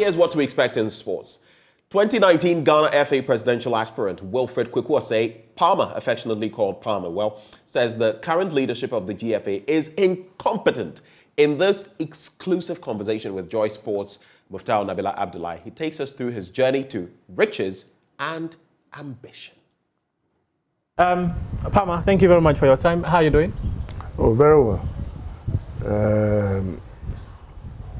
here's what to expect in sports. 2019 Ghana FA presidential aspirant Wilfred Kwekuase Palmer, affectionately called Palmer, says the current leadership of the GFA is incompetent. In this exclusive conversation with Joy Sports' Muftawu Nabila Abdulai, he takes us through his journey to riches and ambition. Palmer, thank you very much for your time. How are you doing? Oh, very well.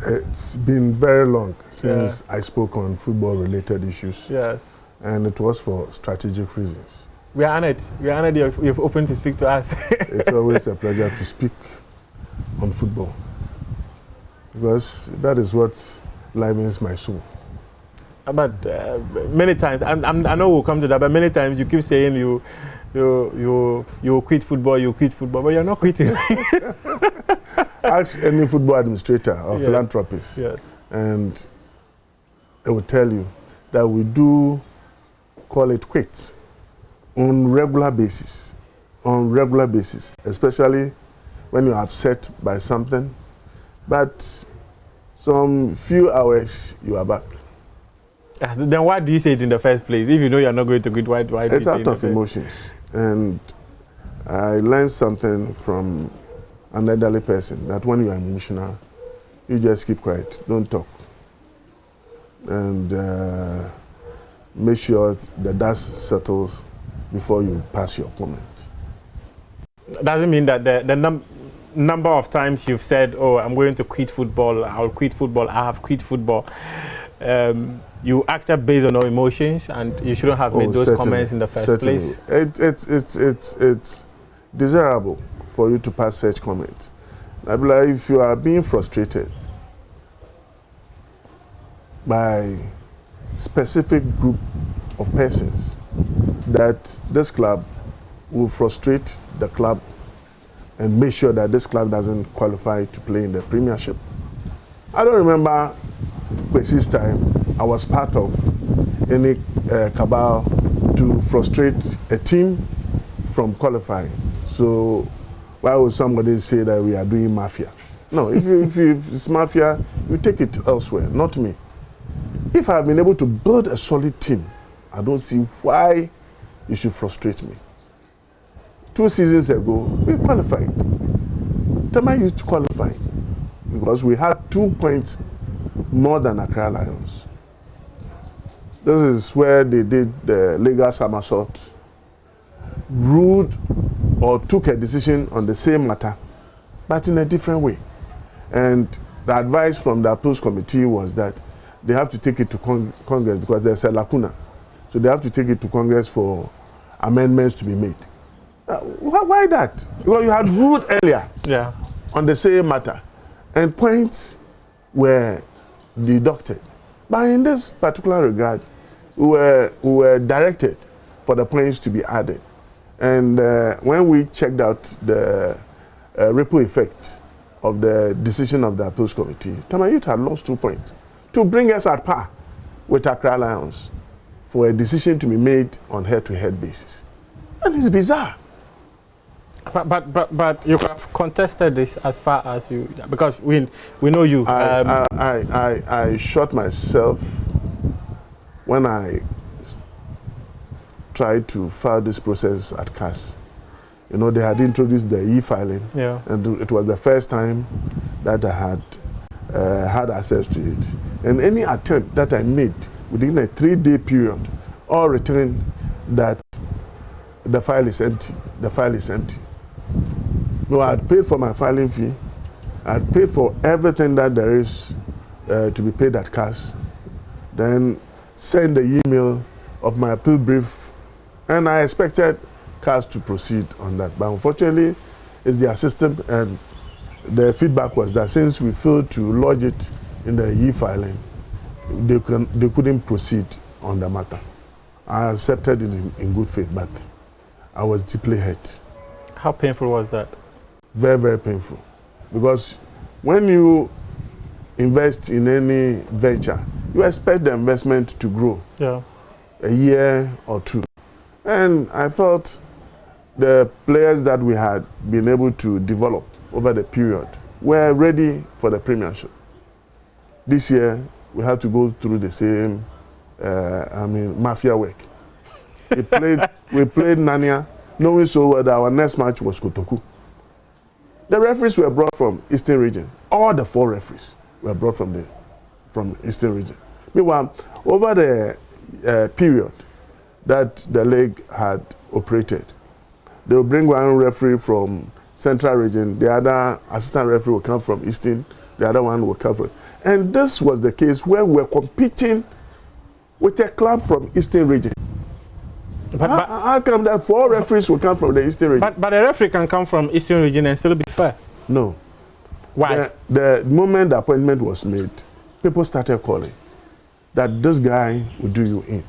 It's been very long since I spoke on football-related issues. Yes. And it was for strategic reasons. We are honored. We are honored you've opened to speak to us. It's always a pleasure to speak on football, because that is what livens my soul. But many times, I know we'll come to that, but many times you keep saying you quit football, but you're not quitting. Ask any football administrator or philanthropist, and they will tell you that we do call it quits on regular basis, especially when you're upset by something. But some few hours, you are back. Then why do you say it in the first place? If you know you're not going to quit, why do you say it? It's out of emotions. And I learned something from an elderly person, that when you are emotional, you just keep quiet, don't talk. And make sure the dust settles before you pass your comment. Doesn't mean that the number of times you've said, oh, I'm going to quit football, I'll quit football, I have quit football. You acted based on your emotions, and you shouldn't have made those comments in the first place. It's desirable for you to pass such comments. Nabila, if you are being frustrated by specific group of persons, that this club will frustrate the club and make sure that this club doesn't qualify to play in the Premiership. I don't remember Kwesi's time I was part of any cabal to frustrate a team from qualifying. So why would somebody say that we are doing mafia? No, if it's mafia, you take it elsewhere, not me. If I have been able to build a solid team, I don't see why you should frustrate me. 2 seasons ago, we qualified. Tema used to qualify because we had 2 points more than Accra Lions. This is where they did the legal somersault, ruled or took a decision on the same matter, but in a different way. And the advice from the appeals committee was that they have to take it to Congress because there's a lacuna. So they have to take it to Congress for amendments to be made. Why that? Because you had ruled earlier on the same matter, and points were deducted. But in this particular regard, we were directed for the points to be added. And when we checked out the ripple effect of the decision of the appeals committee, Tema Youth had lost 2 points to bring us at par with Accra Lions for a decision to be made on head-to-head basis. And it's bizarre. But you could have contested this as far as you, because we know you. I shot myself when I tried to file this process at CAS. You know, they had introduced the e-filing, and it was the first time that I had had access to it. And any attempt that I made within a 3-day period, all returned that the file is empty. The file is empty. No, I had paid for my filing fee. I had paid for everything that there is to be paid at CAS. Then send the email of my appeal brief, and I expected CAS to proceed on that. But unfortunately, it's their system, and the feedback was that since we failed to lodge it in the e-filing, they couldn't proceed on the matter. I accepted it in good faith, but I was deeply hurt. How painful was that? Very, very painful. Because when you invest in any venture, you expect the investment to grow a year or two. And I felt the players that we had been able to develop over the period were ready for the Premiership. This year, we had to go through the same, mafia work. We played Nania, knowing so well that our next match was Kotoku. The referees were brought from Eastern Region. All the 4 referees were brought from Eastern Region. Meanwhile, over the period that the league had operated, they will bring one referee from Central Region, the other assistant referee will come from Eastern, the other one will come from. And this was the case where we were competing with a club from Eastern Region. But how come that 4 referees will come from the Eastern Region? But a referee can come from Eastern Region and still be fair. No. Why? The moment the appointment was made, people started calling that this guy will do you in.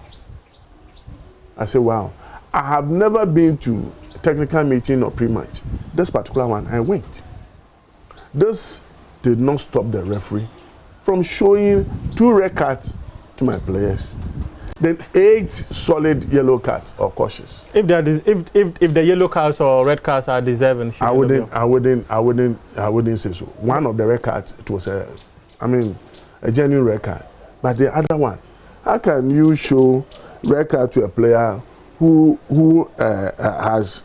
I said, wow. I have never been to a technical meeting or pre-match. This particular one, I went. This did not stop the referee from showing 2 red cards to my players. Then 8 solid yellow cards or cautions. If the yellow cards or red cards are deserving, I wouldn't say so. One of the red cards, it was a genuine red card. But the other one, how can you show red card to a player who has,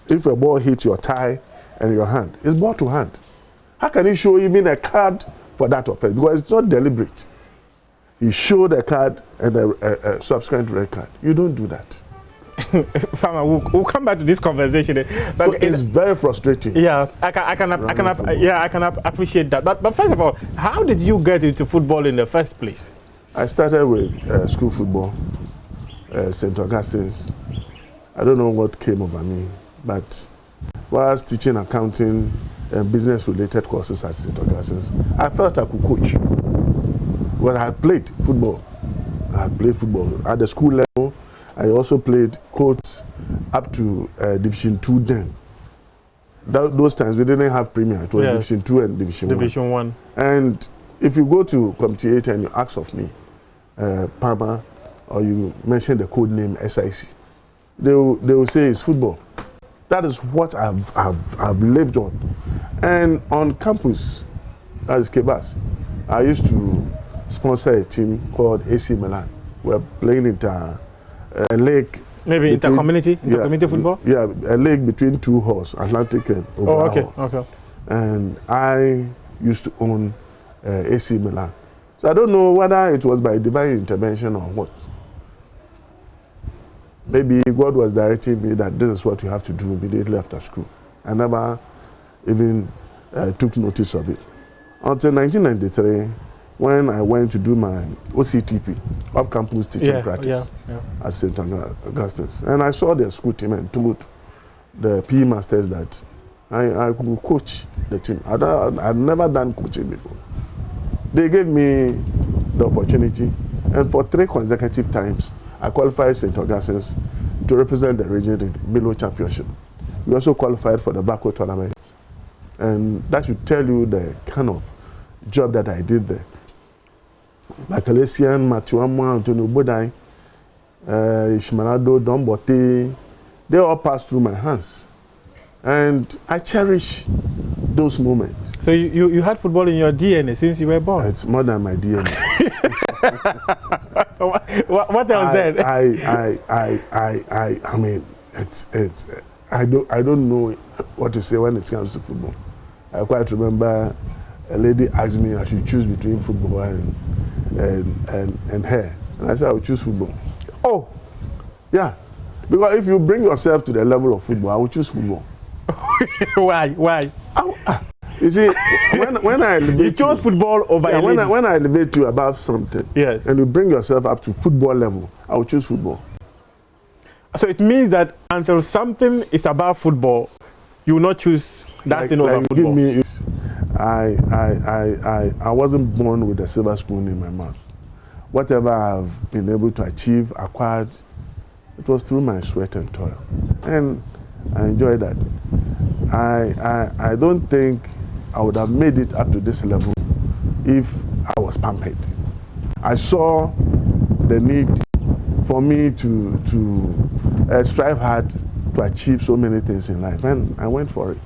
if a ball hits your thigh and your hand, it's ball to hand. How can you show even a card for that offense? Because it's not deliberate. You show the card and a subsequent red card. You don't do that. Farmer, we'll come back to this conversation. But so it's very frustrating. Yeah, I can appreciate that. But first of all, how did you get into football in the first place? I started with school football, St. Augustine's. I don't know what came over me, but whilst teaching accounting and business-related courses at St. Augustine's, I felt I could coach. Well, I had played football. At the school level. I also played coach up to Division 2 then. Those times we didn't have Premier. It was Division 2 and Division 1. And if you go to Committee 8 and you ask of me, Parma, or you mention the code name SIC, they will say it's football. That is what I've lived on. And on campus, as Kebas, I used to sponsor a team called AC Milan. We're playing in a league. Maybe intercommunity football? Yeah, a league between 2 halls, Atlantic and Oberhall. Oh, okay. And I used to own AC Milan. So I don't know whether it was by divine intervention or what. Maybe God was directing me that this is what you have to do immediately after school. I never even took notice of it. Until 1993, when I went to do my OCTP, off-campus teaching practice at St. Augustine's. And I saw the school team and told the PE masters that I could coach the team. I'd never done coaching before. They gave me the opportunity, and for 3 consecutive times, I qualified St. Augustine's to represent the region in Milo Championship. We also qualified for the VACO tournament. And that should tell you the kind of job that I did there. Makalesian, Matuama, Antonio Bodai, Ishmanado, Dombote, they all passed through my hands. And I cherish those moments. So you had football in your DNA since you were born? It's more than my DNA. What else then? I mean, I don't know what to say when it comes to football. I quite remember a lady asked me I should choose between football and her. And I said I would choose football. Oh, yeah. Because if you bring yourself to the level of football, I would choose football. Why? You see, when I elevate you chose football over a lady. When I elevate you above something, yes, and you bring yourself up to football level, I will choose football. So it means that until something is above football, you will not choose that thing over football. I wasn't born with a silver spoon in my mouth. Whatever I've been able to achieve, acquired, it was through my sweat and toil. And I enjoy that. I don't think I would have made it up to this level if I was pampered. I saw the need for me to strive hard to achieve so many things in life, and I went for it.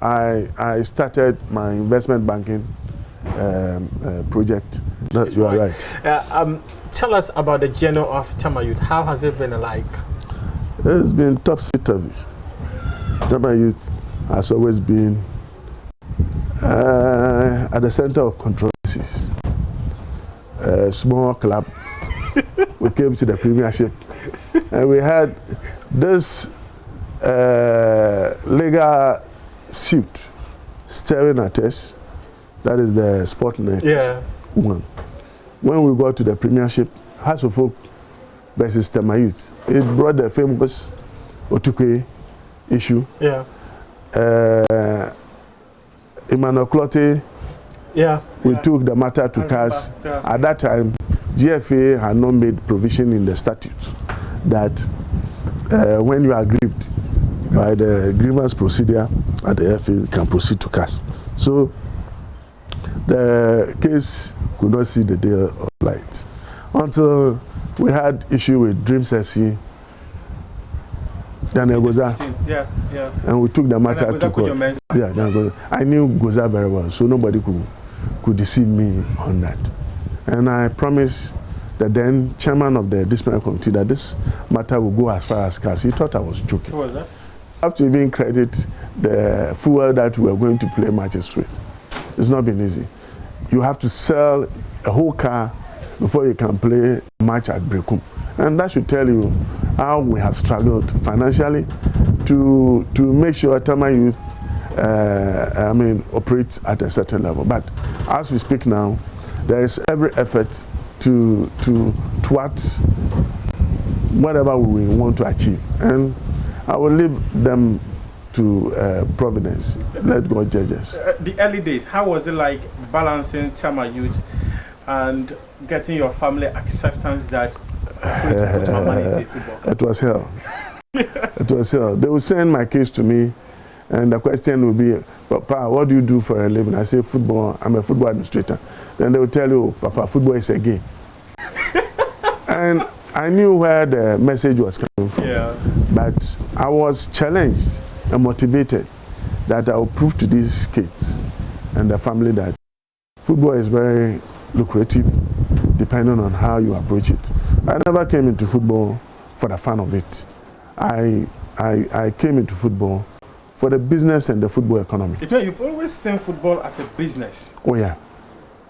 I started my investment banking project You are right. Tell us about the journey of Tema Youth. How has it been like? It's been topsy-turvy. Tema Youth has always been at the center of controversies. A small club. We came to the Premiership, and we had this legal suit staring at us. That is the Sportnet one. When we got to the Premiership, House of Folk versus Tema Youth, it brought the famous Otukwe issue. Yeah. Emmanuel Clotte. Yeah. We took the matter to CAS. Yeah. At that time, GFA had not made provision in the statutes that when you are aggrieved by the grievance procedure at the FA, you can proceed to CAS. So the case could not see the day of light until we had issue with Dreams FC, Daniel Goza, and we took the matter to court. Yeah, I knew Goza very well, so nobody could deceive me on that. And I promised the then chairman of the disciplinary committee that this matter will go as far as CAS. He thought I was joking. Who was that? I have to even credit the fuel that we were going to play matches with. It's not been easy. You have to sell a whole car before you can play a match at Brekum. And that should tell you how we have struggled financially to make sure Tema Youth operates at a certain level. But as we speak now, there is every effort to whatever we want to achieve. And I will leave them to Providence. Let God judge us. The early days, how was it like balancing Tema Youth and getting your family acceptance that you're going to put more money into football? It was hell. It was hell. They will send my case to me, and the question will be, Papa, what do you do for a living? I say, football. I'm a football administrator. Then they will tell you, Papa, football is a game. And I knew where the message was coming from. Yeah. But I was challenged and motivated that I will prove to these kids and the family that football is very lucrative depending on how you approach it. I never came into football for the fun of it. I came into football for the business and the football economy. You've always seen football as a business. Oh yeah,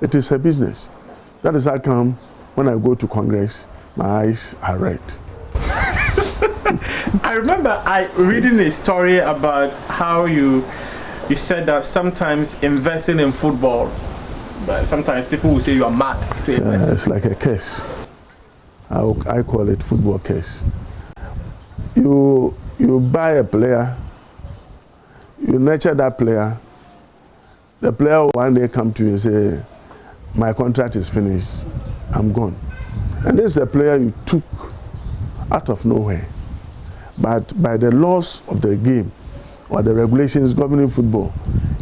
it is a business. That is how come when I go to Congress, my eyes are red. I remember reading a story about how you said that sometimes investing in football, but sometimes people will say you are mad to invest. It's like a curse. I call it football curse. You buy a player, you nurture that player, the player will one day come to you and say, my contract is finished, I'm gone. And this is a player you took out of nowhere. But by the laws of the game or the regulations governing football,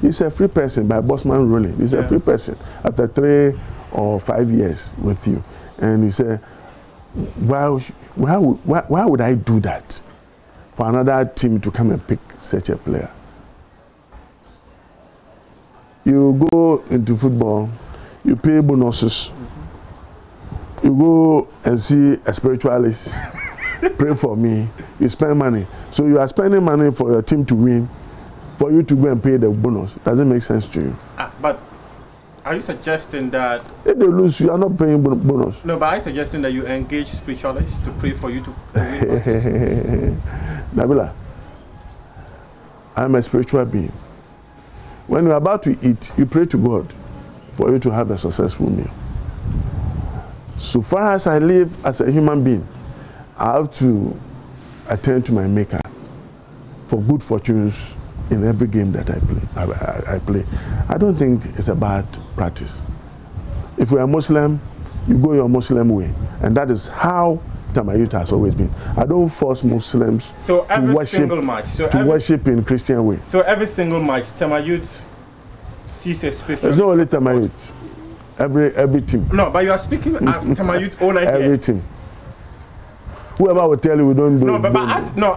he's a free person by Bosman ruling. He's a free person after 3 or 5 years with you. And he said, why would I do that for another team to come and pick such a player? You go into football, you pay bonuses, you go and see a spiritualist, pray for me, you spend money. So you are spending money for your team to win, for you to go and pay the bonus. Doesn't make sense to you. But are you suggesting that if they lose, you are not paying bonus? No, but are you suggesting that you engage spiritualists to pray for you to win? Nabila, I'm a spiritual being. When you're about to eat, you pray to God for you to have a successful meal. So far as I live as a human being, I have to attend to my maker for good fortunes in every game that I play. I don't think it's a bad practice. If you are Muslim, you go your Muslim way. And that is how Tema Youth has always been. I don't force Muslims to worship in Christian way. So every single match, Tema Youth sees a special. There's not only Tema Youth. Every team. No, but you are speaking as Tema Youth owner here. Every team. Whoever will tell you we don't do it.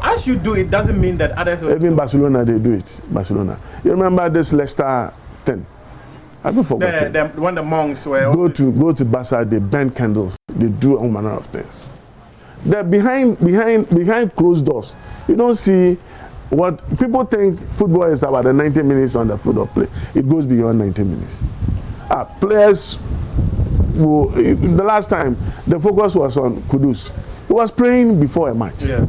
As you do it doesn't mean that others will. Even Barcelona, they do it. Barcelona. You remember this Leicester thing? Have you forgotten? When the monks were Go to Bassa, they burn candles, they do all manner of things. They're behind closed doors. You don't see what people think football is about the 90 minutes on the football play. It goes beyond 90 minutes. Players, the last time the focus was on Kudus. He was praying before a match. Yeah.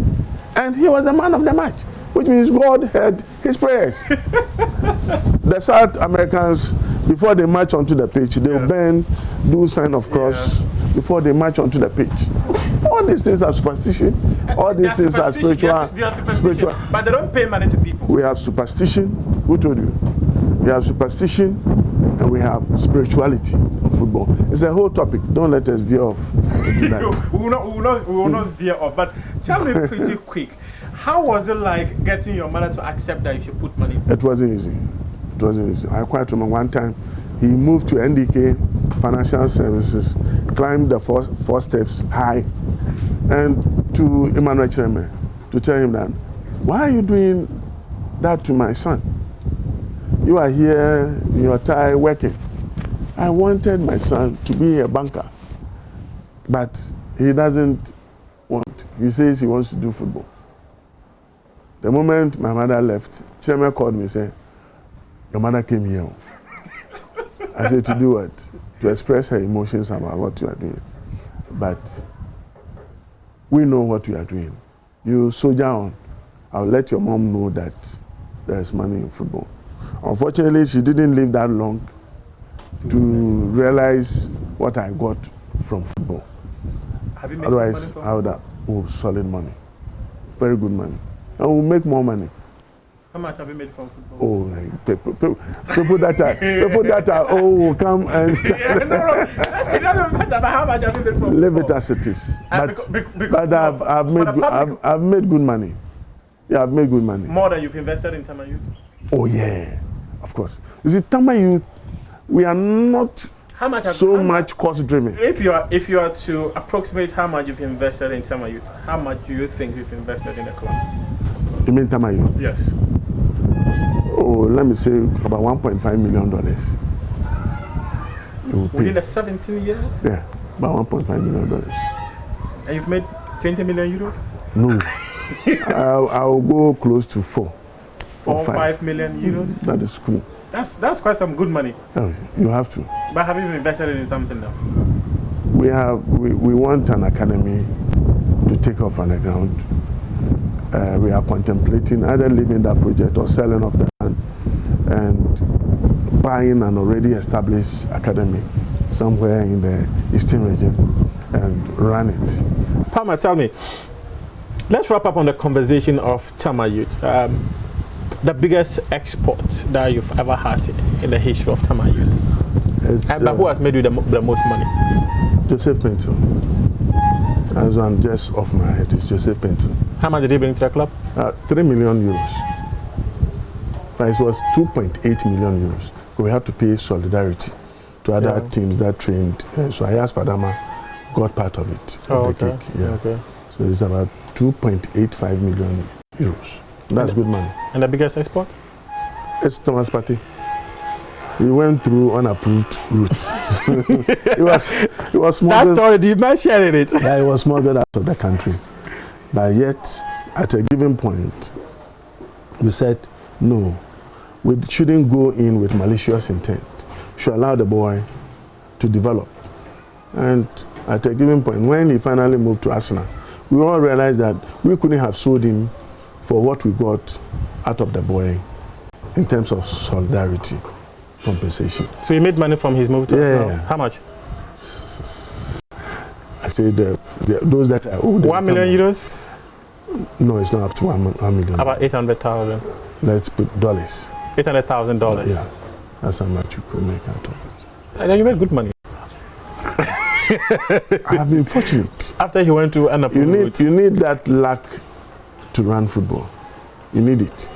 And he was the man of the match, which means God heard his prayers. The South Americans, before they march onto the pitch, they will bend, do sign of cross before they march onto the pitch. All these things are superstition. All these things are spiritual. Spiritual. But they don't pay money to people. We have superstition. Who told you? We have superstition and we have spirituality of football. It's a whole topic. Don't let us veer off into that. we will not veer off. But tell me pretty quick, how was it like getting your mother to accept that you should put money in? It wasn't easy. It wasn't easy. I quite remember one time he moved to NDK Financial Services, climbed the four steps high, and to Emmanuel Chireme to tell him that, why are you doing that to my son? You are here in your tie working. I wanted my son to be a banker, but he doesn't want. He says he wants to do football. The moment my mother left, Chireme called me and said, your mother came here. I said, to do what? To express her emotions about what you are doing. But we know what you are doing. You soldier on. I'll let your mom know that there is money in football. Unfortunately, she didn't live that long to realize what I got from football. Have you made Otherwise, money I would have solid money. Very good money. And we'll make more money. How much have you made from football? Oh, like people that are come and start. It doesn't matter, but how much have you made from Leave football? it as it is. But I've made good money. Yeah, I've made good money. More than you've invested in Tema Youth? Oh yeah, of course. You see, Tema Youth, we are not much cost driven. If you are to approximate how much you've invested in Tema Youth, how much do you think you've invested in the club? You mean Tema Youth? Yes. Oh, let me say about $1.5 million. Within the 17 years? Yeah, about $1.5 million. And you've made 20 million euros? No. I'll go close to 4 or 5 million euros? That is cool. That's quite some good money. Oh, you have to. But have you invested in something else? We want an academy to take off on the ground. We are contemplating either leaving that project or selling off the land and buying an already established academy somewhere in the eastern region and run it. Palmer, tell me, let's wrap up on the conversation of Tema Youth. The biggest export that you've ever had in the history of Tema Youth. But who has made you the most money? Joseph Pinto. As one just off my head, it's Joseph Pinto. How much did he bring to the club? 3 million euros. It was 2.8 million euros. We had to pay solidarity to other teams that trained. So I asked Fadama, got part of it. Oh, the cake. Yeah. Okay. So it's about 2.85 million euros. That's good money. And the biggest export? It's Thomas Partey. He went through unapproved routes. It was smuggled. That story, did not share it. Yeah, it was smuggled out of the country. But yet, at a given point, we said, no, we shouldn't go in with malicious intent. We should allow the boy to develop. And at a given point, when he finally moved to Arsenal, we all realized that we couldn't have sold him for what we got out of the boy in terms of solidarity, compensation. So you made money from his move to Arsenal? How much? I say those that are owed. 1 million euros? No, it's not up to 1 million. About 800,000. Let's put dollars. $800,000. Yeah, that's how much you could make out of it. And then you made good money. I have been fortunate. After he went to unapproved. You need that luck to run football. You need it.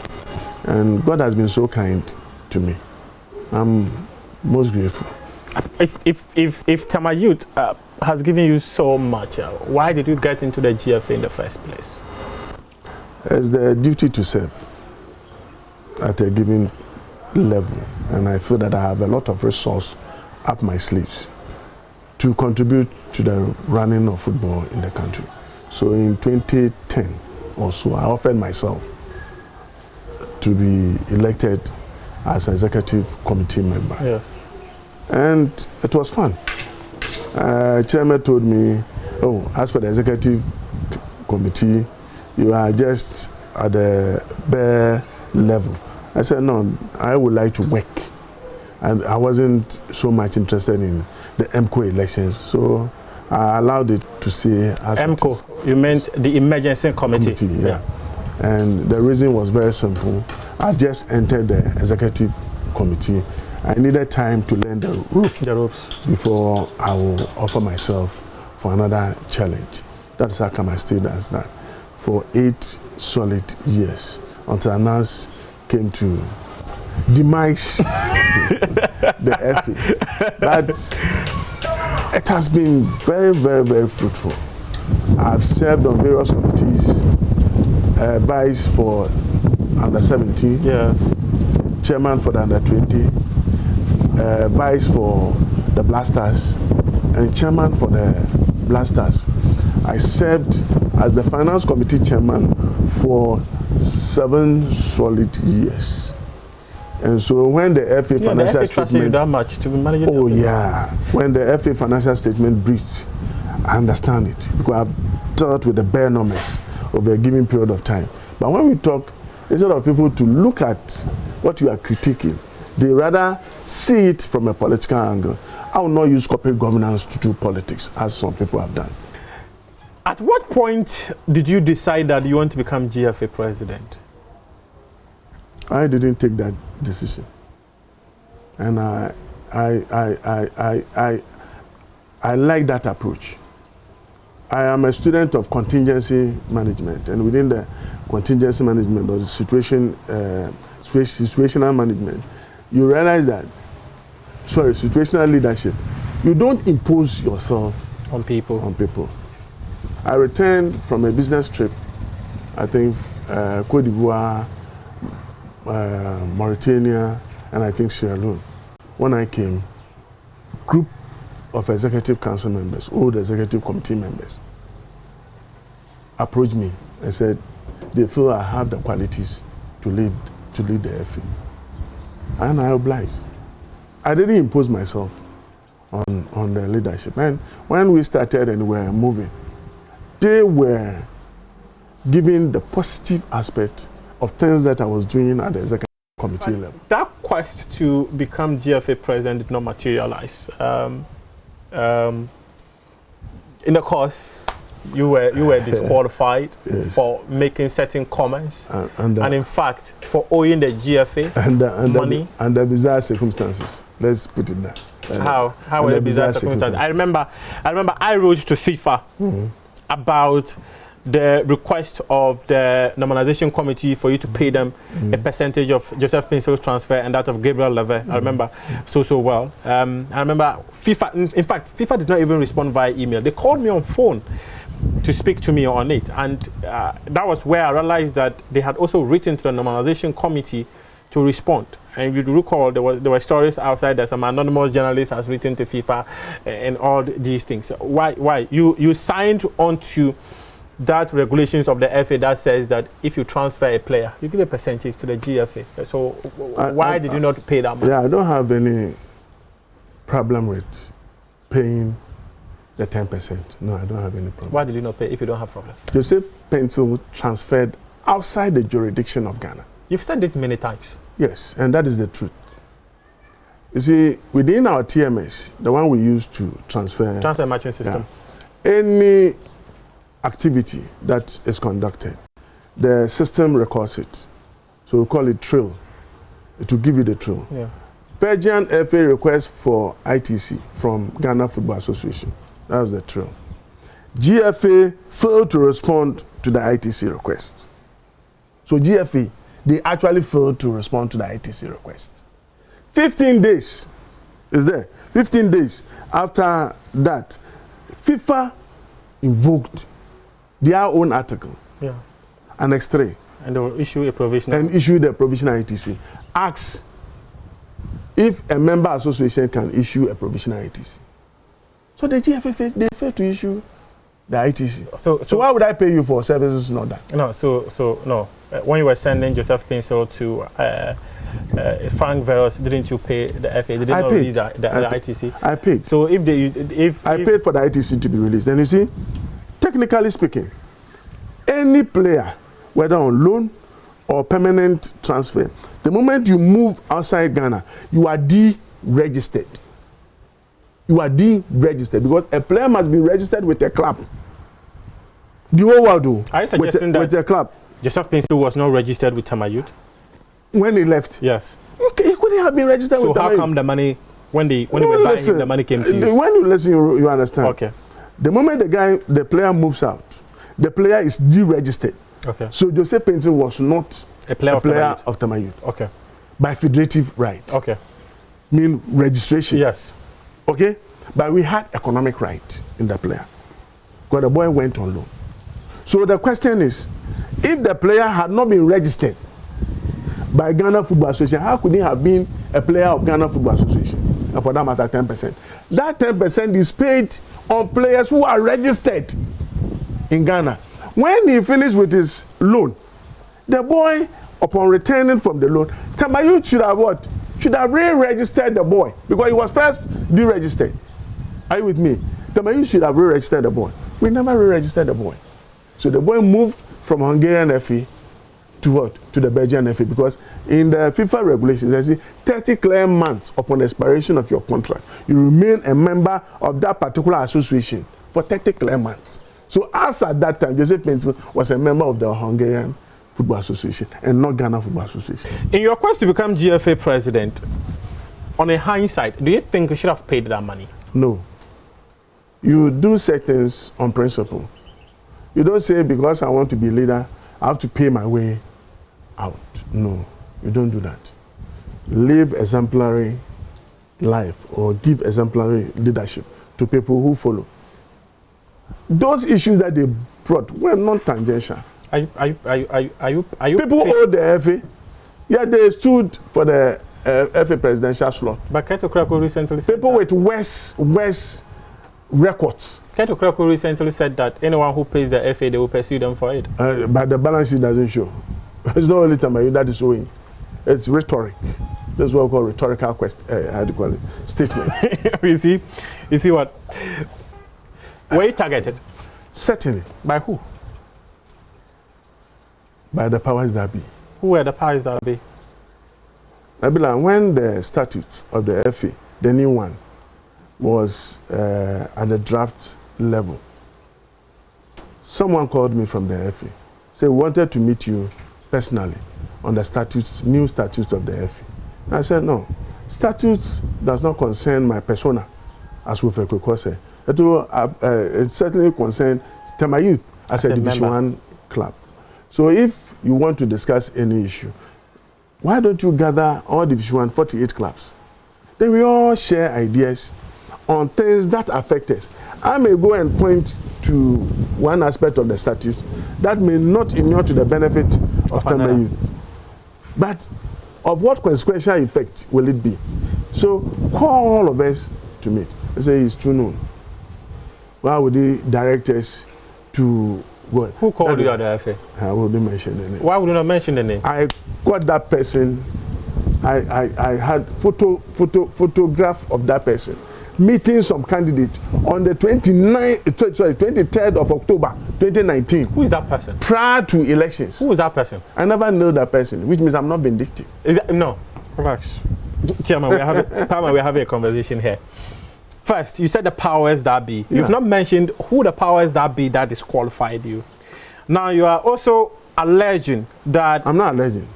And God has been so kind to me. I'm most grateful. If Tema Youth has given you so much, why did you get into the GFA in the first place? It's the duty to serve at a given level and I feel that I have a lot of resource up my sleeves to contribute to the running of football in the country. So in 2010 or so, I offered myself to be elected as an executive committee member. Yeah. And it was fun. Chairman told me, oh, as for the executive committee, you are just at the bare level. I said, no, I would like to work. And I wasn't so much interested in the MCO elections, so I allowed it to stay as MCO, you meant the emergency committee? Yeah. And the reason was very simple. I just entered the executive committee. I needed time to learn the ropes before I will offer myself for another challenge. That's how come I stayed as that for 8 solid years until Anas came to demise the FA. But it has been very, very, very fruitful. I've served on various committees, vice for under 17, chairman for the under 20, vice for the Blasters, and chairman for the Blasters. I served as the finance committee chairman for 7 solid years. And so when the FA financial statement, that much to be managing. Oh yeah, when the FA financial statement breached, I understand it because I've dealt with the bare numbers over a given period of time. But when we talk, instead of people to look at what you are critiquing, they rather see it from a political angle. I will not use corporate governance to do politics, as some people have done. At what point did you decide that you want to become GFA president? I didn't take that decision, and I like that approach. I am a student of contingency management, and within the contingency management or the situational management, you realize that, situational leadership, you don't impose yourself on people. I returned from a business trip, I think Côte d'Ivoire, Mauritania, and I think Sierra Leone. When I came, group of executive council members, old executive committee members, approached me and said they feel I have the qualities to lead the FA. And I obliged. I didn't impose myself on the leadership. And when we started and we were moving, they were giving the positive aspect of things that I was doing at the executive committee level. That quest to become GFA president did not materialize. In the course, you were disqualified for making certain comments, and in fact, for owing the GFA money. Under bizarre circumstances. Let's put it there. How were the bizarre circumstances? I remember I wrote to FIFA about the request of the normalization committee for you to pay them a percentage of Joseph Pinsel's transfer and that of Gabriel Leve. I remember so well. I remember FIFA, in fact, FIFA did not even respond via email. They called me on phone to speak to me on it. And that was where I realized that they had also written to the normalization committee to respond. And you'd recall there were stories outside that some anonymous journalist has written to FIFA and all these things. Why? You signed on to that regulations of the FA that says that if you transfer a player, you give a percentage to the GFA. So why did you not pay that money? Yeah, I don't have any problem with paying the 10%. No, I don't have any problem. Why did you not pay if you don't have problem? Joseph Pencil transferred outside the jurisdiction of Ghana. You've said it many times. Yes, and that is the truth. You see, within our TMS, the one we use to transfer matching system, any activity that is conducted, the system records it. So we call it trill. It will give you the trill. Yeah. Belgian FA request for ITC from Ghana Football Association. That was the trill. GFA failed to respond to the ITC request. So GFA, they actually failed to respond to the ITC request. 15 days is there. 15 days after that, FIFA invoked their own article, Annex 3. And they will issue a provisional. And issue the provisional ITC. Asked if a member association can issue a provisional ITC. So the GFA, they fail to issue the ITC. So why would I pay you for services not that? No, no. When you were sending Joseph Pinsel to Frank Veros, didn't you pay the FA? They didn't release the ITC? I paid. So if I paid for the ITC to be released. And you see, technically speaking, any player, whether on loan or permanent transfer, the moment you move outside Ghana, you are deregistered. You are deregistered because a player must be registered with a club. The whole world do. Are you suggesting that with a club? Joseph Pinsel was not registered with Tema Youth? When he left? Yes. Okay, he couldn't have been registered with Tema Youth. So how come the money, when they were buying him, the money came to you? When you listen, you understand. Okay. The moment the player moves out, the player is deregistered. Okay. So Joseph Pinsel was not a player of Tema Youth. Okay. By federative right. Okay. Mean registration. Yes. Okay? But we had economic right in the player. Because the boy went on loan. So the question is, if the player had not been registered by Ghana Football Association, how could he have been a player of Ghana Football Association? And for that matter, 10%. That 10% is paid on players who are registered in Ghana. When he finished with his loan, the boy, upon returning from the loan, Tema Youth should have what? Should have re-registered the boy because he was first deregistered. Are you with me? Tema Youth should have re-registered the boy. We never re-registered the boy. So the boy moved from Hungarian FA to what? To the Belgian FA because in the FIFA regulations, they say 30 clear months upon expiration of your contract, you remain a member of that particular association for 30 clear months. So as at that time, Joseph Pinsel was a member of the Hungarian Football Association and not Ghana Football Association. In your quest to become GFA president, on a hindsight, do you think you should have paid that money? No. You do such things on principle. You don't say because I want to be leader, I have to pay my way out. No, you don't do that. Live exemplary life or give exemplary leadership to people who follow. Those issues that they brought were non-tangential. Are you people owe the FA. Yeah, they stood for the FA presidential slot. But Keto Krako recently said people with worse records. Keto Krako recently said that anyone who pays the FA, they will pursue them for it. But the balance sheet doesn't show. It's not only Tema Youth that is showing. It's rhetoric. That's what we call rhetorical how do you call it? Statement. You see what? Were you targeted? Certainly. By who? By the powers that be. Who were the powers that be? Nabila, when the statutes of the FA, the new one, was at the draft level, someone called me from the FA, said we wanted to meet you personally on the statutes, new statutes of the FA. And I said, no, statutes does not concern my persona, as Wilfred Kwekwa said. It certainly concerns Tema Youth as a Division 1 club. So if you want to discuss any issue, why don't you gather all Division 1 48 clubs? Then we all share ideas on things that affect us. I may go and point to one aspect of the statutes that may not inure to the benefit of Tema Youth. But of what consequential effect will it be? So call all of us to meet. I say it's too known. Why would they direct us to what? Who called you at the FA? I wouldn't mention the name. Why would you not mention the name? I got that person. I had photograph of that person meeting some candidate on the 23rd of October 2019. Who is that person? Prior to elections. Who is that person? I never know that person, which means I'm not vindictive. No, relax. Chairman, we're having a conversation here. First, you said the powers that be. Yeah. You've not mentioned who the powers that be that disqualified you. Now you are also alleging that... I'm not alleging.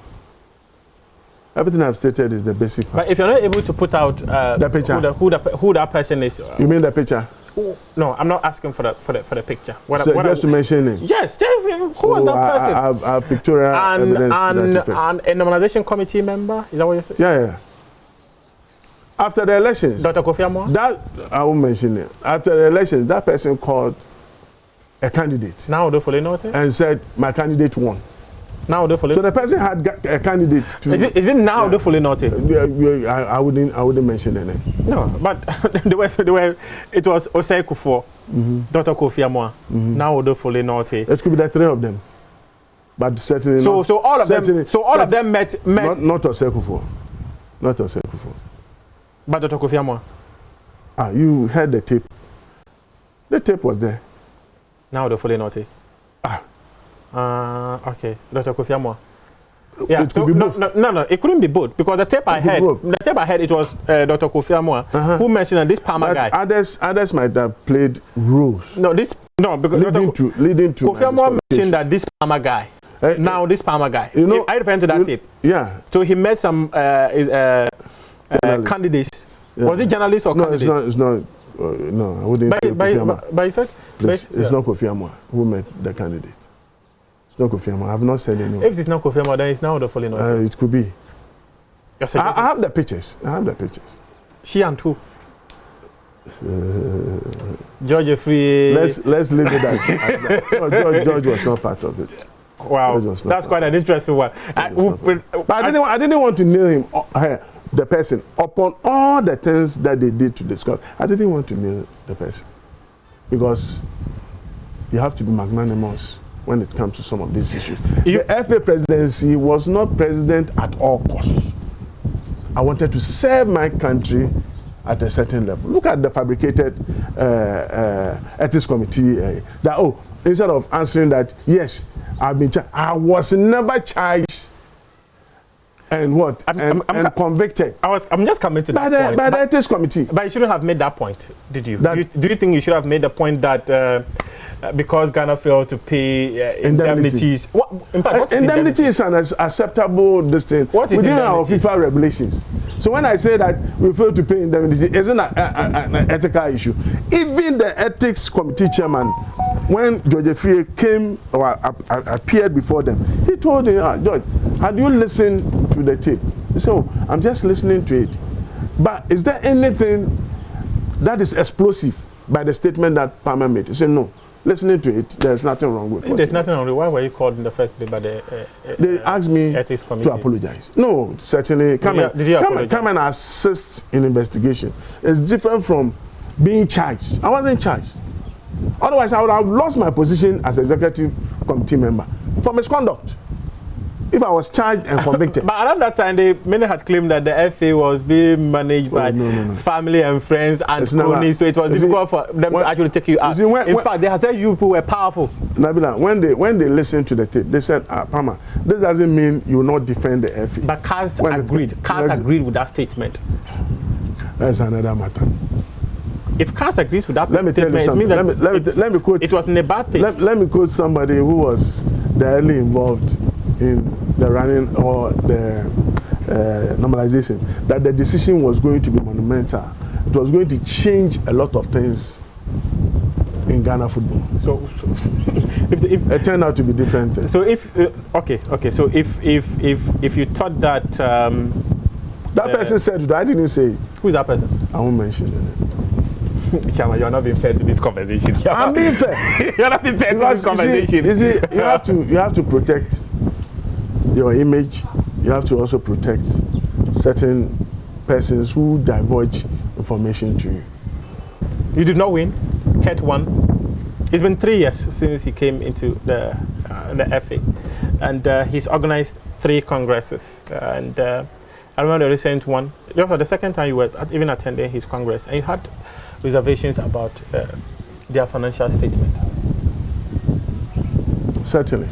Everything I've stated is the basic fact. But if you're not able to put out the picture, who that person is... you mean the picture? No, I'm not asking for the picture. Just to mention it? Yes, who was that person? I have pictorial evidence to that and a nomination committee member? Is that what you're saying? Yeah. After the elections... Dr. Kofi Amwa? That, I won't mention it. After the elections, that person called a candidate. Now, do you know it? And said, my candidate won. Now they're fully. So the person had a candidate to. Is it now they're fully naughty? I wouldn't mention the name. No, but they were. It was Osei Kufuor, Dr. Kofi Amwa. Now they're fully naughty. It could be the three of them, but certainly. So all of them. So all of them met. Not Osei Kufuor. Not Osei Kufuor. But Dr. Kofi Amwa. You heard the tape. The tape was there. Now they're fully naughty. Okay. Dr. Kofi Amwa. Yeah. It could be both. No. It couldn't be both because the tape I heard, it was Dr. Kofi Amwa who mentioned that this Palmer guy. Others might have played roles. Because leading to. Kofi Amwa mentioned that this Palmer guy. Now this Palmer guy. You know, I referring to that tape. Yeah. So he met some candidates. Yeah. Was it journalists or candidates? It's not. No, I wouldn't say Kofi Amwa. But he said, it's not Kofi Amwa who met the candidate. It's not Kofi Amwa. I have not said anyone. If it's not Kofi Amwa, then it's now the falling out. It could be. I have the pictures. She and who? George Free. Let's leave it as that. No, George was not part of it. Wow, that's quite an interesting one. But I didn't want to nail him, the person, upon all the things that they did to discuss. I didn't want to nail the person because you have to be magnanimous when it comes to some of these issues. The FA presidency was not president at all costs. I wanted to serve my country at a certain level. Look at the fabricated ethics committee. Instead of answering that, yes, I've been charged. I was never charged and what? I'm convicted. I'm just coming to that point. By the ethics committee. But you shouldn't have made that point, did you? Do you think you should have made the point that because Ghana failed to pay indemnities? In fact, what is indemnity is an acceptable distance within our FIFA regulations. So when I say that we failed to pay indemnity, it isn't an ethical issue. Even the ethics committee chairman, when George Free came or appeared before them, he told him, George, had you listened to the tape? He said, I'm just listening to it. But is there anything that is explosive by the statement that Palmer made? He said, no. Listening to it, there's nothing wrong with it. There's nothing wrong with it. Why were you called in the first place by the they asked me ethics committee to apologize. No, certainly. Come and assist in investigation. It's different from being charged. I wasn't charged. Otherwise, I would have lost my position as executive committee member for misconduct if I was charged and convicted. But around that time, many had claimed that the FA was being managed by family and friends and cronies, so it was difficult for them to actually take you out. In fact, they had said you people were powerful. Nabila, when they listened to the tape, they said, Palmer, this doesn't mean you will not defend the FA. But CAS agreed with that statement. That's another matter. If CAS agrees with that statement, it means that let me quote, it was in a bad taste. Let me quote somebody who was directly involved in the running or the normalization, that the decision was going to be monumental. It was going to change a lot of things in Ghana football. So if it turned out to be different things. So if so if you thought that that person said that, I didn't say it. Who is that person? I won't mention it. Chama, you're not being fair to this conversation. I'm being fair. You're not being fair to this conversation. You have to protect your image. You have to also protect certain persons who divulge information to you. You did not win. Kurt won. It's been 3 years since he came into the FA, and he's organized 3 congresses. And I remember the recent one. That was the second time you were even attending his congress, and you had reservations about their financial statement. Certainly.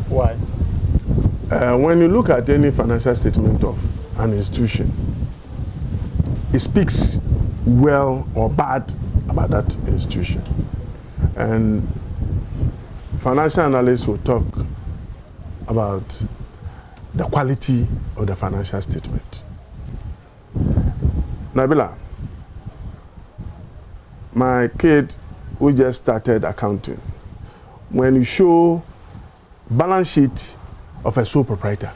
Why? When you look at any financial statement of an institution, it speaks well or bad about that institution. And financial analysts will talk about the quality of the financial statement. Nabila, my kid who just started accounting, when you show balance sheet of a sole proprietor,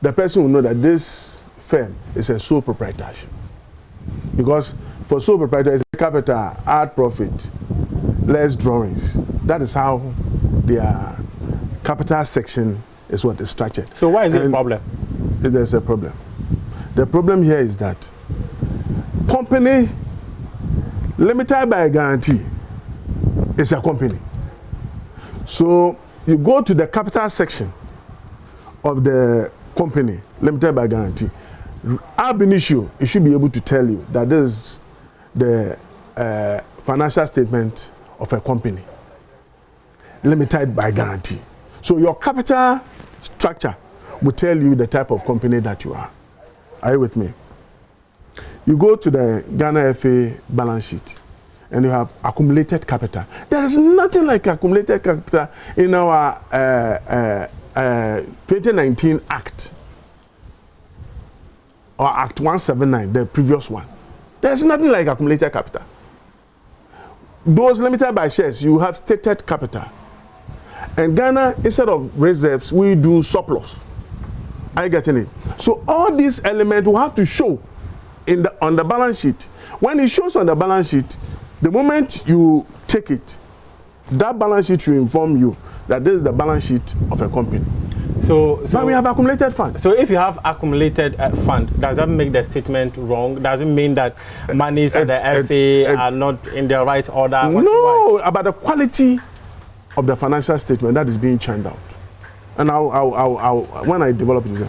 the person will know that this firm is a sole proprietorship. Because for sole proprietor, it's capital, add profit, less drawings. That is how their capital section is what is structured. So why is it a problem? There's a problem. The problem here is that company limited by a guarantee is a company. So you go to the capital section of the company limited by guarantee. Ab initio, it should be able to tell you that this is the financial statement of a company limited by guarantee. So your capital structure will tell you the type of company that you are. Are you with me? You go to the Ghana FA balance sheet and you have accumulated capital. There is nothing like accumulated capital in our 2019 Act or Act 179, the previous one. There's nothing like accumulated capital. Those limited by shares, you have stated capital. And Ghana, instead of reserves, we do surplus. Are you getting it? So all these elements will have to show on the balance sheet. When it shows on the balance sheet, the moment you take it, that balance sheet will inform you that this is the balance sheet of a company. But we have accumulated fund. So if you have accumulated fund, does that make the statement wrong? Does it mean that monies at the FA are not in the right order? No, about the quality of the financial statement that is being churned out. And when I develop it,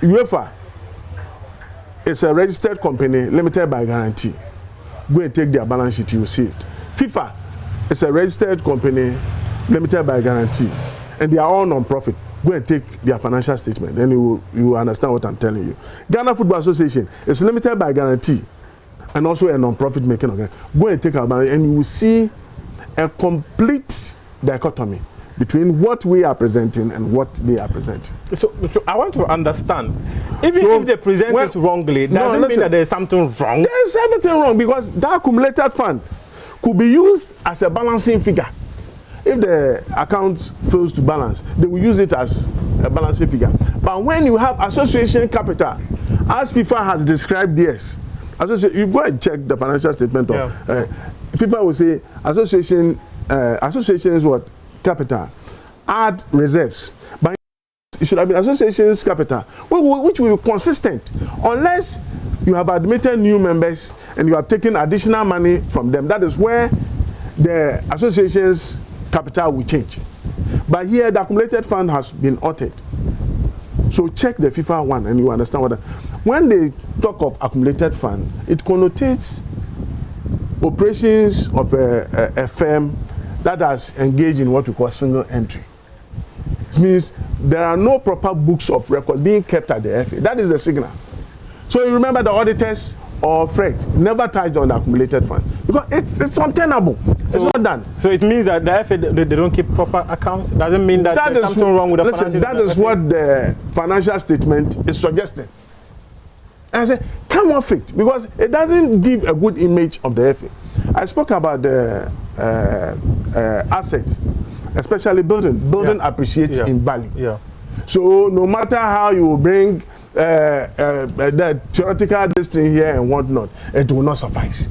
UEFA is a registered company limited by guarantee. Go and take their balance sheet, you will see it. FIFA is a registered company limited by guarantee, and they are all non-profit. Go and take their financial statement, then you will understand what I'm telling you. Ghana Football Association is limited by guarantee and also a non-profit making organization. Go and take our balance, and you will see a complete dichotomy between what we are presenting and what they are presenting. So I want to understand, even if they present it wrongly, doesn't mean that there's something wrong? There is everything wrong, because that accumulated fund could be used as a balancing figure. If the account fails to balance, they will use it as a balancing figure. But when you have association capital, as FIFA has described this, you go and check the financial statement of FIFA will say association is what? Capital. Add reserves. But it should have been association's capital, which will be consistent, unless you have admitted new members and you have taken additional money from them. That is where the association's capital will change. But here the accumulated fund has been altered. So check the FIFA one and you understand what when they talk of accumulated fund, it connotates operations of a firm that has engaged in what we call single entry. It means there are no proper books of records being kept at the FA. That is the signal. So you remember the auditors or Fred never touched on the accumulated fund because it's untenable. It's not done. So it means that the FA they don't keep proper accounts. Doesn't mean that there's something wrong with the finances. That is what the financial statement is suggesting. And I say, come off it, because it doesn't give a good image of the FA. I spoke about the assets, especially building. Building appreciates in value. So no matter how you bring the theoretical destiny here and whatnot, it will not suffice.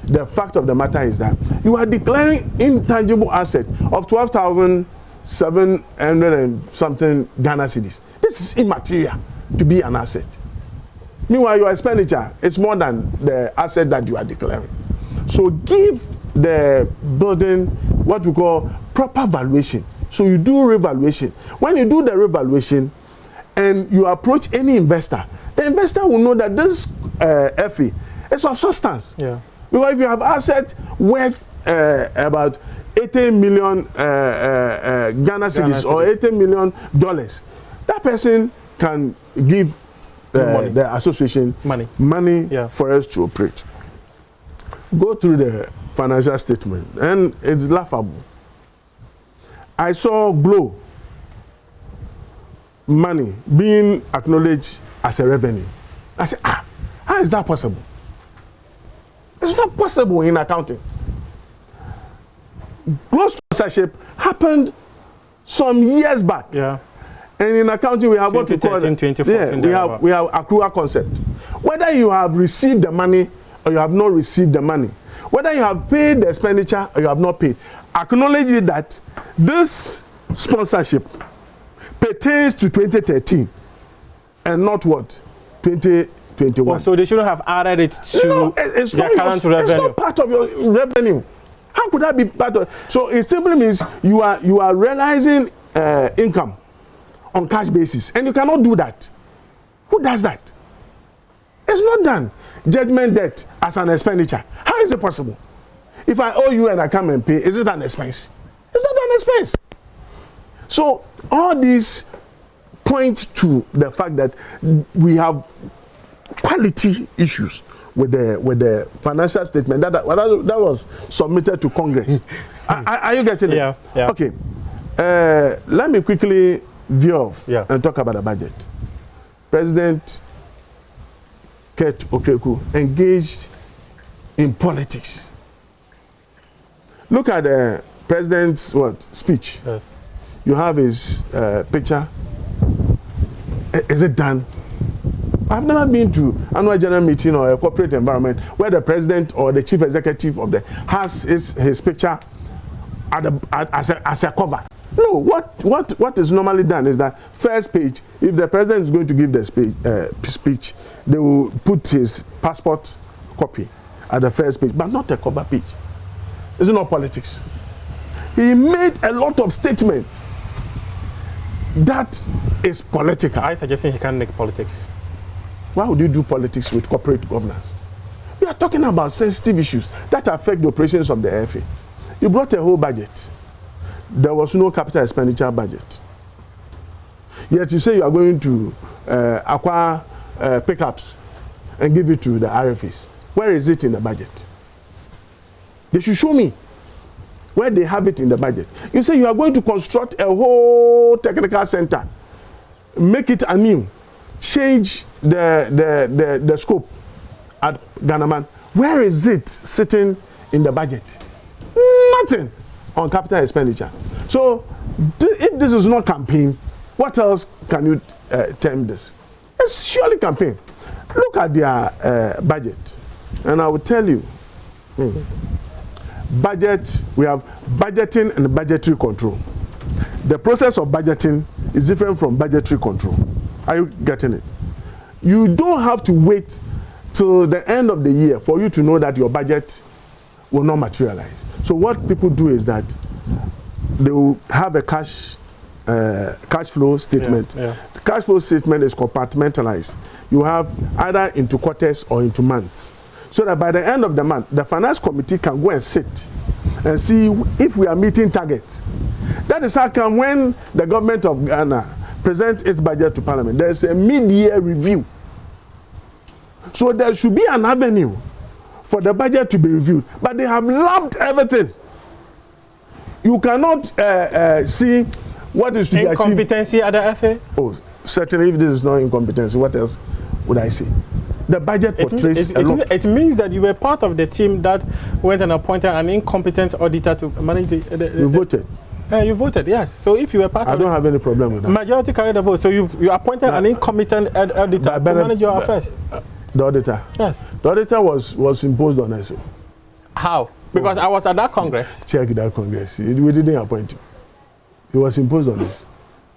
The fact of the matter is that you are declaring intangible asset of 12,700 and something Ghana cedis. This is immaterial to be an asset. Meanwhile, your expenditure is more than the asset that you are declaring. So give the building what we call proper valuation. So you do revaluation. When you do the revaluation and you approach any investor, the investor will know that this FE is of substance. Because if you have assets worth about 80 million Ghana cedis or $80 million, that person can give the association money for us to operate. Go through the financial statement and it's laughable. I saw Glow money being acknowledged as a revenue. I said, how is that possible? It's not possible in accounting. Glow sponsorship happened some years back. And in accounting, we have what we call we have accrual concept. Whether you have received the money or you have not received the money, whether you have paid the expenditure or you have not paid, acknowledge that this sponsorship pertains to 2013 and not what? 2021. Oh, so they shouldn't have added it to it's their current revenue. It's revenue. not part of your revenue. How could that be part of? So it simply means you are realizing income on cash basis, and you cannot do that. Who does that? It's not done. Judgment debt as an expenditure. How is it possible? If I owe you and I come and pay, is it an expense? It's not an expense. So all these point to the fact that we have quality issues with the financial statement that was submitted to Congress. Are you getting it? Yeah. Okay. Let me quickly veer off and talk about the budget. President Kurt Okeku engaged in politics. Look at the president's speech. Yes. You have his picture. Is it done? I've never been to annual general meeting or a corporate environment where the president or the chief executive of the has his picture as a cover. No, what is normally done is that first page, if the president is going to give the speech, they will put his passport copy at the first page, but not a cover page. It's not politics. He made a lot of statements. That is political. I suggesting he can't make politics. Why would you do politics with corporate governance? We are talking about sensitive issues that affect the operations of the FA. You brought a whole budget. There was no capital expenditure budget. Yet you say you are going to acquire pickups and give it to the RFAs. Where is it in the budget? They should show me where they have it in the budget. You say you are going to construct a whole technical center, make it anew, change the scope at Ghanaman. Where is it sitting in the budget? Nothing on capital expenditure. So if this is not campaign, what else can you term this? It's surely campaign. Look at their budget, and I will tell you. Budget, we have budgeting and budgetary control. The process of budgeting is different from budgetary control. Are you getting it? You don't have to wait till the end of the year for you to know that your budget will not materialize. So what people do is that they will have a cash flow statement. The cash flow statement is compartmentalized. You have either into quarters or into months. So that by the end of the month, the finance committee can go and sit and see if we are meeting targets. That is how come when the government of Ghana presents its budget to Parliament, there is a mid-year review. So there should be an avenue for the budget to be reviewed. But they have lumped everything. You cannot see what is to be achieved. Incompetency at the FA? Oh, certainly if this is not incompetency, what else would I say? The budget portrays a lot. It means that you were part of the team that went and appointed an incompetent auditor to manage You voted. You voted, yes. So if you were part of I don't have any problem with that. Majority carried the vote. So you appointed an incompetent auditor to manage your affairs. The auditor? Yes. The auditor was imposed on us. How? Because I was at that Congress. Check that Congress. We didn't appoint him. He was imposed on us.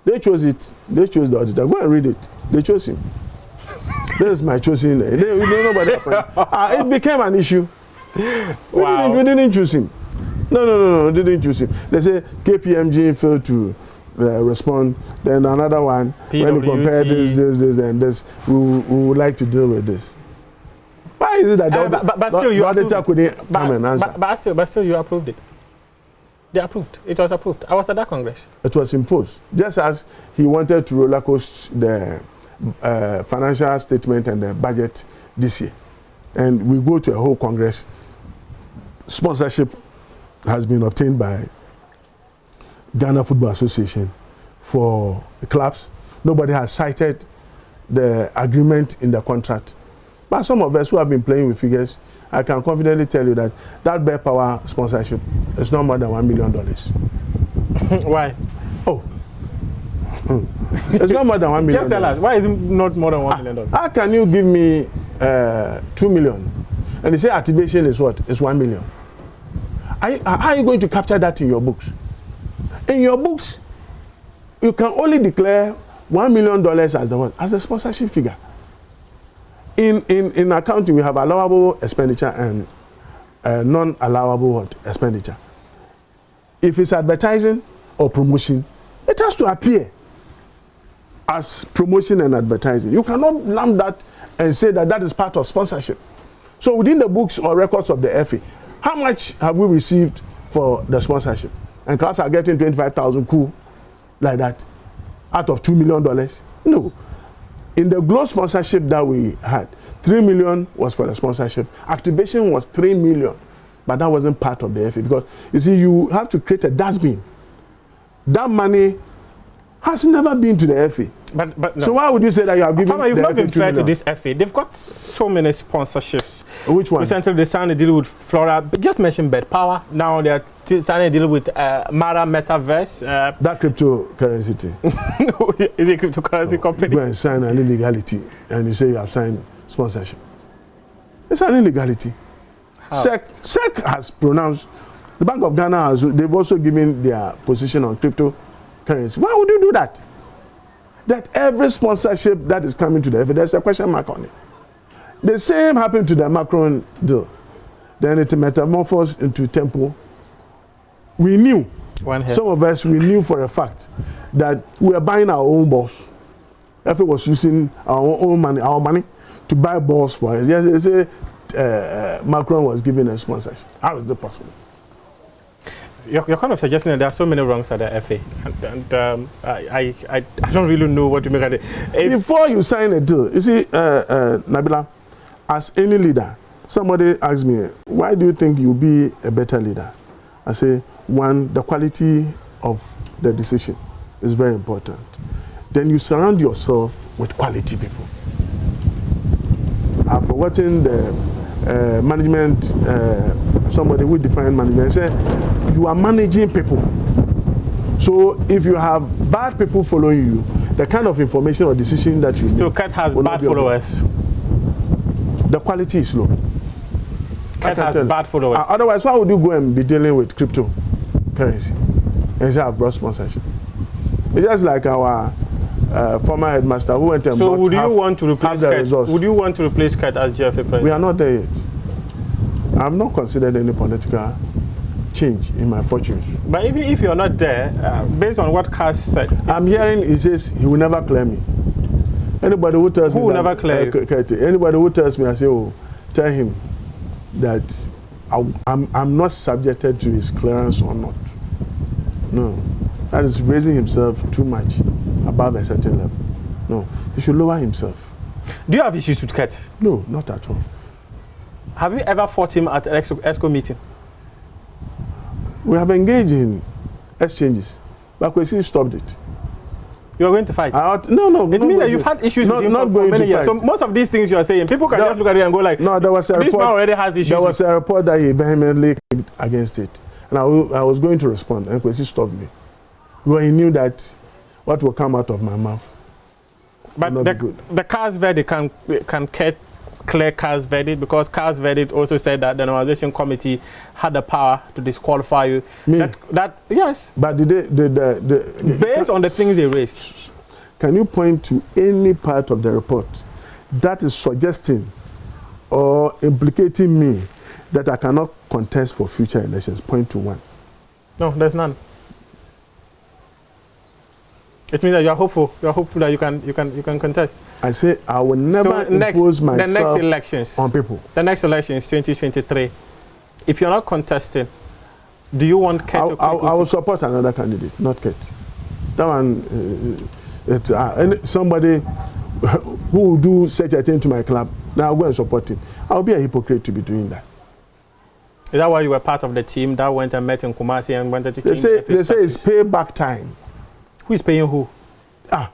They chose it. They chose the auditor. Go and read it. They chose him. This is my choosing. Nobody appointed. It became an issue. Wow. We didn't choose him. No, didn't choose him. They say KPMG failed to respond. Then another one, PWC. when you compare this, and this, we would like to deal with this. Why is it that the auditor couldn't come and answer? But still, you approved it. They approved. It was approved. I was at that Congress. It was imposed. Just as he wanted to roller coast the financial statement and the budget this year. And we go to a whole Congress. Sponsorship has been obtained by Ghana Football Association for the clubs. Nobody has cited the agreement in the contract. But some of us who have been playing with figures, I can confidently tell you that that Bear Power sponsorship is not more than $1 million. Why? Oh. It's not more than $1 million. Just tell us, why is it not more than $1 million? How can you give me 2 million and you say activation is what? It's 1 million. Are you going to capture that in your books? In your books, you can only declare $1 million as the sponsorship figure. In accounting, we have allowable expenditure and non-allowable expenditure. If it's advertising or promotion, it has to appear as promotion and advertising. You cannot lump that and say that that is part of sponsorship. So within the books or records of the FA, how much have we received for the sponsorship? And clubs are getting 25,000 cool like that out of $2 million? No. In the Glow sponsorship that we had, 3 million was for the sponsorship. Activation was 3 million, but that wasn't part of the FA because you see, you have to create a dustbin. That money has never been to the FA. But no. So why would you say that you have given Palmer, you've the not FA been 2 fair to million? this FA. They've got so many sponsorships. Which one? Recently, they signed a deal with Flora. Just mentioned Bed Power. Now they're signing a deal with Mara Metaverse. That cryptocurrency thing. Is it a cryptocurrency company? Go and sign an illegality and you say you have signed sponsorship. It's an illegality. SEC has pronounced, the Bank of Ghana they've also given their position on cryptocurrency. Why would you do that? That every sponsorship that is coming to the FA, there's a question mark on it. The same happened to the Macron deal. Then it metamorphosed into Temple. We knew, some of us, we knew for a fact that we were buying our own balls. FA was using our own money, to buy balls for us. Yes, they say Macron was giving a sponsorship. How is that possible? You're kind of suggesting that there are so many wrongs at the FA, and I don't really know what to make of it. Before you sign a deal, you see, Nabila, as any leader, somebody asked me, why do you think you'll be a better leader? I say, one, the quality of the decision is very important. Then you surround yourself with quality people. I've forgotten the management, somebody who defined management, said, you are managing people. So if you have bad people following you, the kind of information or decision that you So Cat has bad followers. The quality is low. Cat has bad followers. Otherwise, why would you go and be dealing with cryptocurrency and say I've brought sponsorship? It's just like our former headmaster who went and so bought would you want to replace Cat? Would you want to replace Cat as GFA president? We are not there yet. I have not considered any political change in my fortunes. But even if you're not there, based on what Cass said, I'm hearing he says he will never clear me. Anybody who tells me will never clear you? Anybody who tells me, I say, oh, tell him that I'm not subjected to his clearance or not. No, that is raising himself too much above a certain level. No, he should lower himself. Do you have issues with Cat? No, not at all. Have you ever fought him at an ESCO meeting? We have engaged in exchanges, but Kwesi stopped it. You are going to fight? No. It means that you've had issues with him for many years. So most of these things you are saying, people can just look at it and go like, no, there was a this report, man already has issues. There was a report that he vehemently against it. And I was going to respond, and Kwesi stopped me. Because he knew that what will come out of my mouth but the CAS verdict can clear CAS verdict, because CAS verdict also said that the normalization committee had the power to disqualify you. Me? Yes. But based on the things they raised. Can you point to any part of the report that is suggesting or implicating me that I cannot contest for future elections? Point to one. No, there's none. It means that you are hopeful. You are hopeful that you can contest. I say I will never impose myself on people. The next election is 2023. If you're not contesting, do you want Ket? I will support another candidate, not Ket. That one, somebody who will do such a thing to my club, now I'll go and support him. I'll be a hypocrite to be doing that. Is that why you were part of the team that went and met in Kumasi and wanted to change? They say it's payback time. Who is paying who?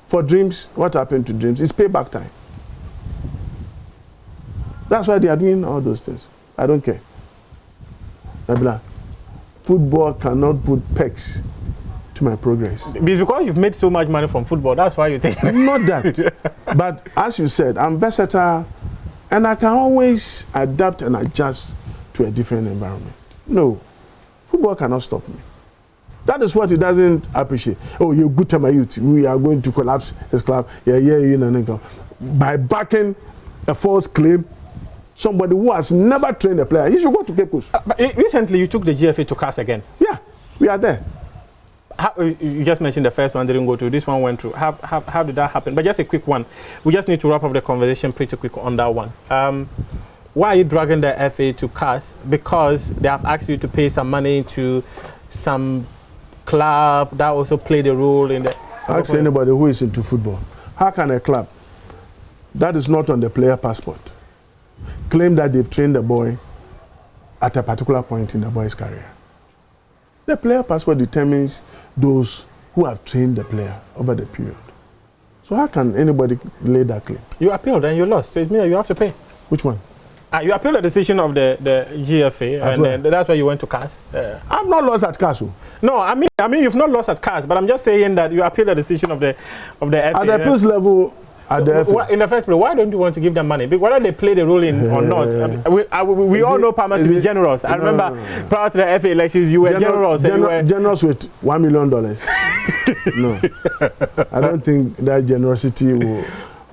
For Dreams, what happened to Dreams? It's payback time. That's why they are doing all those things. I don't care. Nabila, football cannot put pegs to my progress. It's because you've made so much money from football. That's why you think. Not that. But as you said, I'm versatile and I can always adapt and adjust to a different environment. No, football cannot stop me. That is what he doesn't appreciate. Oh, you're good Tema youth. We are going to collapse his club. By backing a false claim, somebody who has never trained a player, he should go to Cape Coast. But recently, you took the GFA to CAS again. Yeah, we are there. You just mentioned the first one didn't go through. This one went through. How did that happen? But just a quick one. We just need to wrap up the conversation pretty quick on that one. Why are you dragging the FA to CAS? Because they have asked you to pay some money to some club that also played a role in the... Ask anybody who is into football. How can a club that is not on the player passport claim that they've trained the boy at a particular point in the boy's career? The player passport determines those who have trained the player over the period. So how can anybody lay that claim? You appealed and you lost, so it means you have to pay. Which one? You appealed the decision of the GFA, and that's why you went to CAS. I've not lost at CAS. No, I mean you've not lost at CAS, but I'm just saying that you appealed the decision of the FA. At the appeals level, at the FA. In the first place, why don't you want to give them money? Whether they play the role in or not, we all know Palmer to be generous. I remember prior to the FA elections, you were generous. Generous with $1 million. No, I don't think that generosity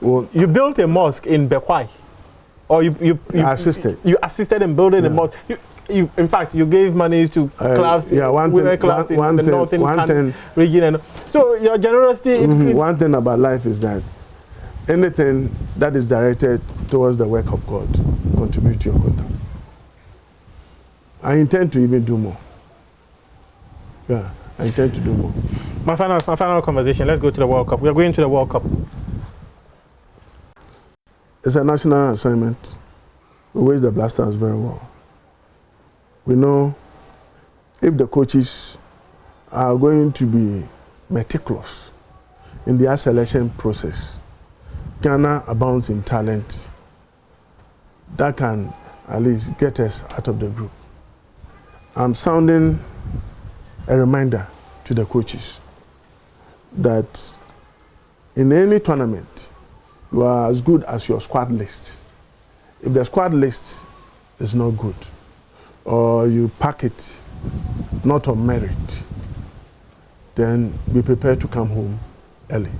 will. You built a mosque in Bekwai. Or you assisted. You assisted in building the mosque. In fact, you gave money to clubs, women clubs in the northern region. So your generosity. One thing about life is that anything that is directed towards the work of God, contribute to your quota. I intend to even do more. Yeah, I intend to do more. My final conversation. Let's go to the World Cup. We are going to the World Cup. It's a national assignment. We wish the Blasters very well. We know if the coaches are going to be meticulous in their selection process, Ghana abounds in talent that can at least get us out of the group. I'm sounding a reminder to the coaches that in any tournament, you are as good as your squad list. If the squad list is not good, or you pack it not on merit, then be prepared to come home early.